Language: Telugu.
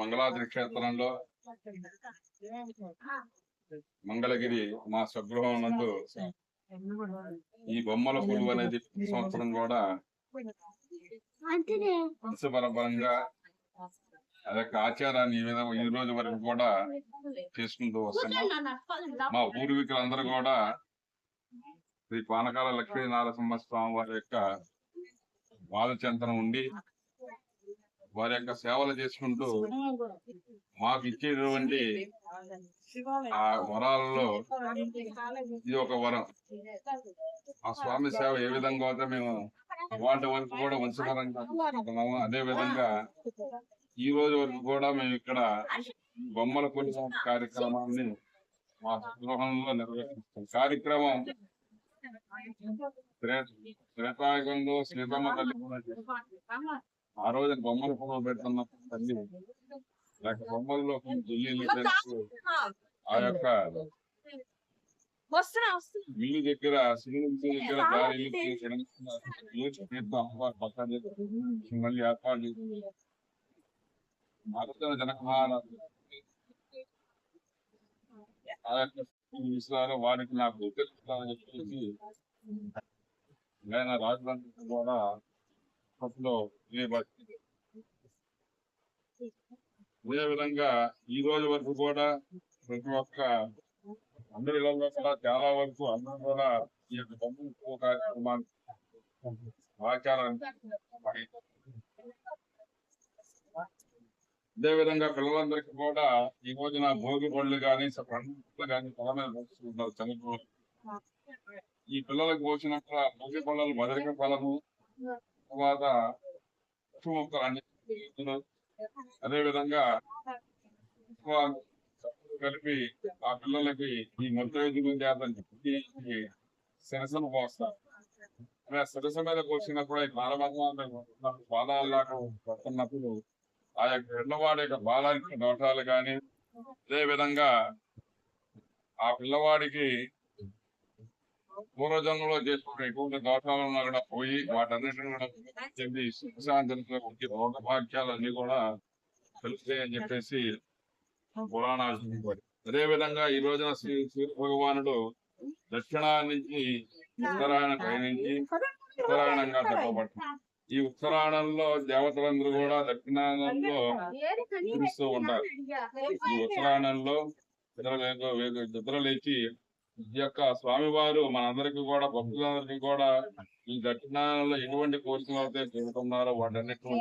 మంగళాద్రి క్షేత్రంలో మంగళగిరి మా స్వగృహం నందు ఈ బొమ్మల కొలువు అనేది సంవత్సరం కూడా వంశపరంపరంగా అదొక ఆచారాన్ని ఈ రోజు వరకు కూడా చేసుకుంటూ వస్తున్నాం. మా పూర్వీకులందరూ కూడా శ్రీ పానకాల లక్ష్మీ నారసింహ స్వామి వారి యొక్క బాలచంతనం ఉండి వారి యొక్క సేవలు చేసుకుంటూ మాకు ఇచ్చేటువంటి ఆ వరాలలో ఇది ఒక వరం. ఆ స్వామి సేవ ఏ విధంగా అయితే మేము వాటి వరకు కూడా వంశపరంగా అదే విధంగా ఈ రోజు వరకు కూడా మేము ఇక్కడ బొమ్మల కొలువు కార్యక్రమాన్ని మా గృహంలో నిర్వహిస్తాం. కార్యక్రమం శ్వేతాయుగంలో సీతమ్మ తల్లి ఆ రోజు బొమ్మల పొగలు పెడుతున్న తల్లి లేక బొమ్మల్లో ఢిల్లీలు తెలుసు ఆ యొక్క ఇల్లు దగ్గర సింగిల్ దగ్గర దారి తీర్థం అమ్మవారు పక్కన మళ్ళీ ఏర్పాటు ఆలోచన జనకుమార ఆ యొక్క విషయాలు వారికి నాకు తెలుస్తానని చెప్పేసి ఆయన రాజధాని కూడా అదే విధంగా ఈ రోజు వరకు కూడా ప్రతి ఒక్క అందరి ఇళ్లలో కూడా చాలా వరకు అందరూ కూడా ఈ యొక్క బొమ్మల కార్యక్రమాన్ని ఆచారాన్ని అదే విధంగా పిల్లలందరికీ కూడా ఈ రోజున భోగి పళ్ళు కానీ పండుగలు కానీ తల మీద పోసుకుంటారు చనిపోయి. ఈ పిల్లలకు పోసినట్టు భోగి పళ్ళలు మదరిక పళ్ళను తర్వాత మొక్కలు అన్ని అదే విధంగా కలిపి ఆ పిల్లలకి ఈ మొత్తం చేతని శిరసను పోస్తారు. శిరస మీద పోసినప్పుడు ఈ బాలాలకు పడుతున్నప్పుడు ఆ యొక్క పిల్లవాడి యొక్క బాలానికి దోషాలు కానీ అదే విధంగా ఆ పిల్లవాడికి పూర్వజన్మలో చేసుకున్న ఎటువంటి దోషాలు ఉన్నా కూడా పోయి వాటన్నిటిని కూడా చెప్పి సుఖశాంతితో వచ్చి రోగభాగ్యాలన్నీ కూడా తెలుస్తాయని చెప్పేసి పురాణాలు. అదే విధంగా ఈ రోజున సూర్య భగవానుడు దక్షిణా నుంచి ఉత్తరాయణ పయనించి ఉత్తరాయణంగా చెప్పబడుతుంది. ఈ ఉత్తరాయణంలో దేవతలందరూ కూడా దక్షిణాయనంలో చూపిస్తూ ఉంటారు. ఈ ఉత్తరాయణంలో నిద్రలేచి ఈ యొక్క స్వామివారు మనందరికీ కూడా భక్తులందరికీ కూడా ఈ దక్షిణాయనంలో ఎటువంటి కోరికలు అయితే చెబుతున్నారో వాటన్నిటిని